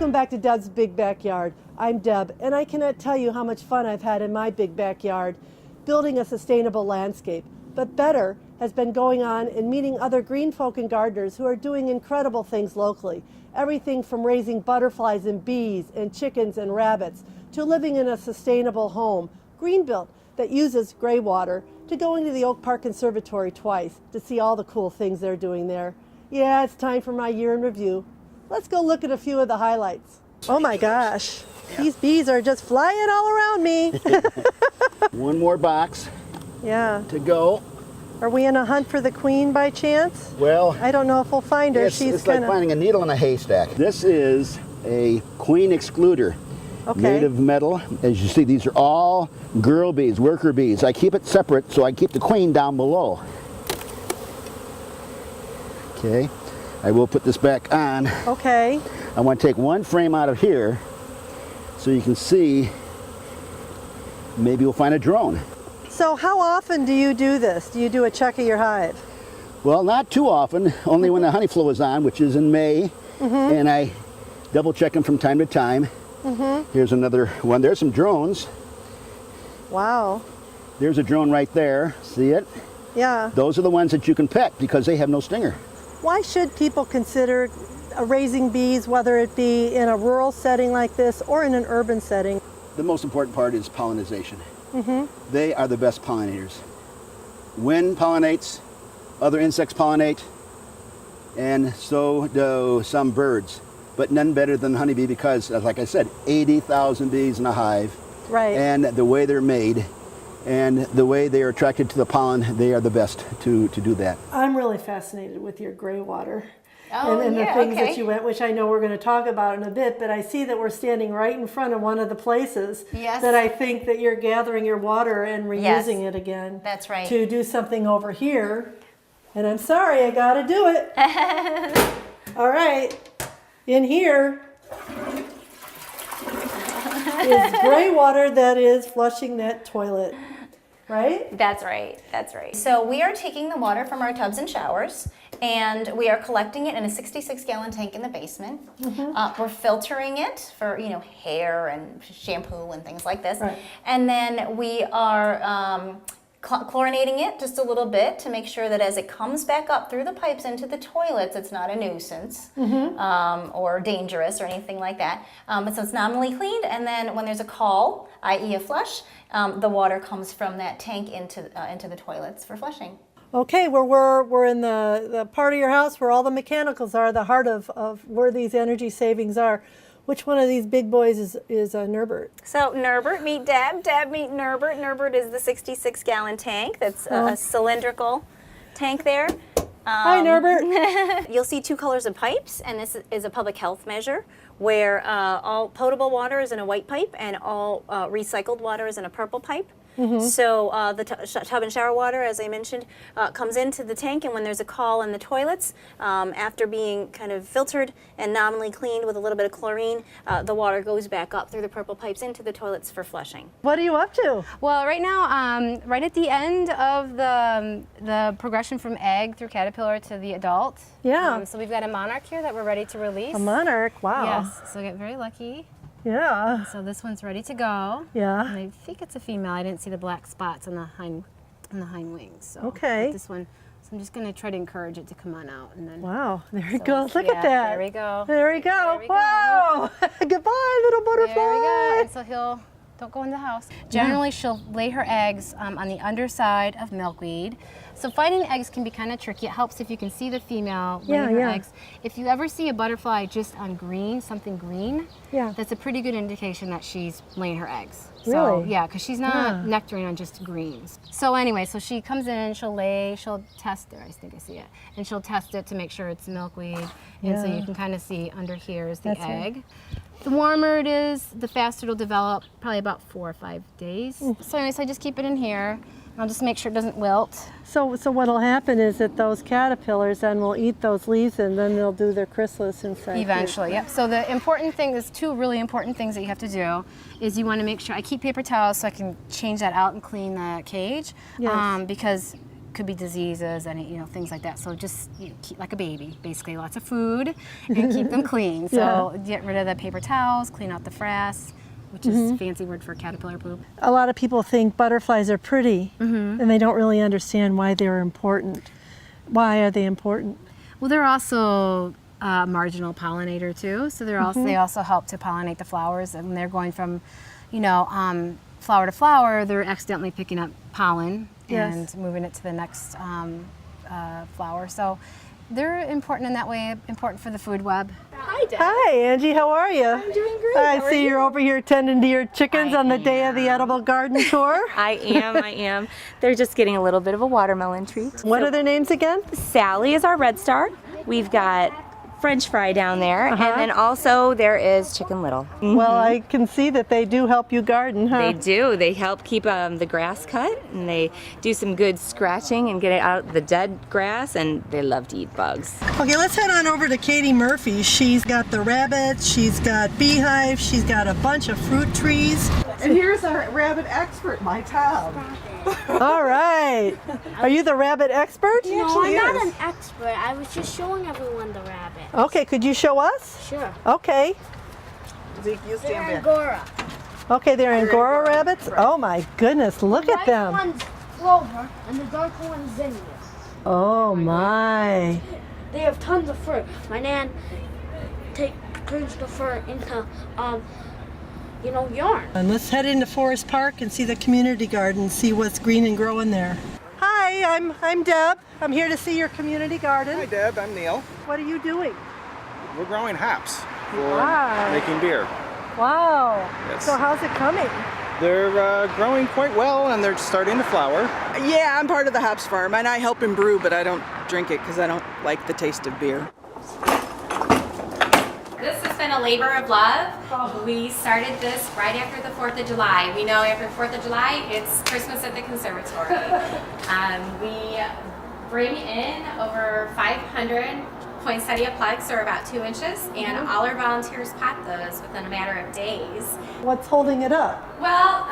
Welcome back to Deb's Big Backyard. I'm Deb, and I cannot tell you how much fun I've had in my big backyard building a sustainable landscape. But better has been going on and meeting other green folk and gardeners who are doing incredible things locally. Everything from raising butterflies and bees and chickens and rabbits to living in a sustainable home, green-built, that uses Greywater, to going to the Oak Park Conservatory twice to see all the cool things they're doing there. Yeah, it's time for my year in review. Let's go look at a few of the highlights. Oh my gosh, these bees are just flying all around me. One more box to go. Are we in a hunt for the queen by chance? Well, I don't know if we'll find her. It's like finding a needle in a haystack. This is a queen excluder. Made of metal. As you see, these are all girl bees, worker bees. I keep it separate so I keep the queen down below. Okay, I will put this back on. Okay. I want to take one frame out of here so you can see, maybe we'll find a drone. So how often do you do this? Do you do a check of your hive? Well, not too often, only when the honey flow is on, which is in May, and I double check them from time to time. Here's another one. There's some drones. Wow. There's a drone right there. See it? Yeah. Those are the ones that you can pet because they have no stinger. Why should people consider raising bees, whether it be in a rural setting like this or in an urban setting? The most important part is pollination. They are the best pollinators. Wind pollinates, other insects pollinate, and so do some birds. But none better than the honeybee because, like I said, 80,000 bees in a hive. Right. And the way they're made and the way they are attracted to the pollen, they are the best to do that. I'm really fascinated with your Greywater. And the things that you went, which I know we're going to talk about in a bit, but I see that we're standing right in front of one of the places that I think that you're gathering your water and reusing it again. That's right. To do something over here. And I'm sorry, I got to do it. All right. In here is Greywater that is flushing that toilet, right? That's right, that's right. So we are taking the water from our tubs and showers and we are collecting it in a 66-gallon tank in the basement. We're filtering it for, hair and shampoo and things like this. Right. And then we are chlorinating it just a little bit to make sure that as it comes back up through the pipes into the toilets, it's not a nuisance or dangerous or anything like that. But so it's nominally cleaned, and then when there's a call, i.e. a flush, the water comes from that tank into the toilets for flushing. Okay, we're in the part of your house where all the mechanicals are, the heart of where these energy savings are. Which one of these big boys is Norbert? So Norbert, meet Deb. Deb, meet Norbert. Norbert is the 66-gallon tank. That's a cylindrical tank there. Hi, Norbert. You'll see two colors of pipes, and this is a public health measure where all potable water is in a white pipe and all recycled water is in a purple pipe. So the tub and shower water, as I mentioned, comes into the tank, and when there's a call in the toilets, after being kind of filtered and nominally cleaned with a little bit of chlorine, the water goes back up through the purple pipes into the toilets for flushing. What are you up to? Well, right now, right at the end of the progression from egg through caterpillar to the adult. Yeah. So we've got a monarch here that we're ready to release. A monarch, wow. Yes, so get very lucky. Yeah. So this one's ready to go. Yeah. And I think it's a female. I didn't see the black spots on the hind wings. So okay. This one. So I'm just going to try to encourage it to come on out, and then. Wow. There it goes. Look at that. There we go. There we go. There we wow. Go. Goodbye, little butterfly. There we go. And so don't go in the house. Generally, she'll lay her eggs on the underside of milkweed. So finding eggs can be kind of tricky. It helps if you can see the female laying her eggs. If you ever see a butterfly just on green, something green, that's a pretty good indication that she's laying her eggs. Really? So, yeah, because she's not nectaring on just greens. So anyway, so she comes in, she'll test there, I think I see it, and she'll test it to make sure it's milkweed. And so you can kind of see under here is the egg. The warmer it is, the faster it'll develop, probably about 4 or 5 days. So anyways, I just keep it in here. I'll just make sure it doesn't wilt. So what'll happen is that those caterpillars then will eat those leaves, and then they'll do their chrysalis inside. Eventually, yep. So the important thing, there's two really important things that you have to do, is you want to make sure, I keep paper towels so I can change that out and clean the cage, because could be diseases and things like that. So just keep like a baby, basically, lots of food and keep them clean. So get rid of the paper towels, clean out the frass, which is a fancy word for caterpillar poop. A lot of people think butterflies are pretty, and they don't really understand why they're important. Why are they important? Well, they're also a marginal pollinator too. So they also help to pollinate the flowers, and when they're going from, flower to flower, they're accidentally picking up pollen and moving it to the next flower. So they're important in that way, important for the food web. Hi, Deb. Hi, Angie. How are you? I'm doing great. I see you're over here tending to your chickens on the day of the edible garden tour. I am. They're just getting a little bit of a watermelon treat. What are their names again? Sally is our red star. We've got French fry down there, and then also there is Chicken Little. Well, I can see that they do help you garden, huh? They do. They help keep the grass cut, and they do some good scratching and get it out the dead grass, and they love to eat bugs. Okay, let's head on over to Katie Murphy. She's got the rabbits, she's got beehives, she's got a bunch of fruit trees. And here's our rabbit expert, my Tom. All right. Are you the rabbit expert? No, I'm not an expert. I was just showing everyone the rabbit. Okay, could you show us? Sure. Okay. Zeke, you They're stand back. Angora. Okay, they're Angora rabbits? Oh my goodness, look at White them. one's Clover, and the dark one's Zinnias. Oh my. They have tons of fur. My nan turns the fur into, yarn. And let's head into Forest Park and see the community garden, see what's green and growing there. Hi, I'm Deb. I'm here to see your community garden. Hi Deb, I'm Neil. What are you doing? We're growing hops for Wow. making beer. Wow. Yes. So how's it coming? They're growing quite well and they're starting to flower. Yeah, I'm part of the hops farm, and I help him brew, but I don't drink it because I don't like the taste of beer. This has been a labor of love. We started this right after the 4th of July. We know after 4th of July, it's Christmas at the conservatory. We bring in over 500 poinsettia plugs, or about 2 inches, and all our volunteers pot those within a matter of days. What's holding it up? Well,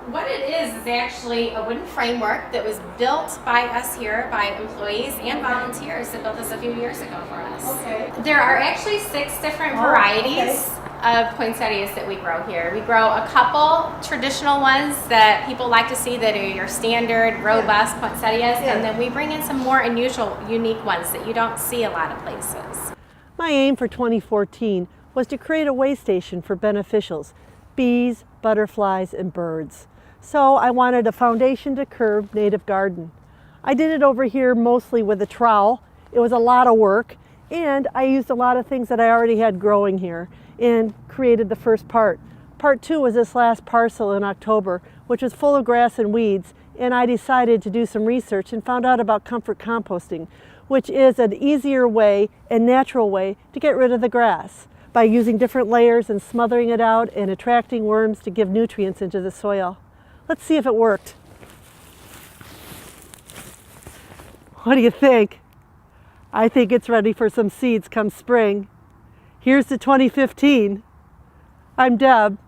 what it is actually a wooden framework that was built by us here, by employees and volunteers that built this a few years ago for us. Okay. There are actually 6 different varieties of poinsettias that we grow here. We grow a couple traditional ones that people like to see that are your standard, robust poinsettias, and then we bring in some more unusual, unique ones that you don't see a lot of places. My aim for 2014 was to create a way station for beneficials, bees, butterflies, and birds. So I wanted a foundation to curb native garden. I did it over here mostly with a trowel. It was a lot of work, and I used a lot of things that I already had growing here and created the first part. Part 2 was this last parcel in October, which was full of grass and weeds, and I decided to do some research and found out about comfort composting, which is an easier way and natural way to get rid of the grass by using different layers and smothering it out and attracting worms to give nutrients into the soil. Let's see if it worked. What do you think? I think it's ready for some seeds come spring. Here's to 2015. I'm Deb.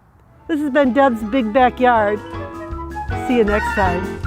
This has been Deb's Big Backyard. See you next time.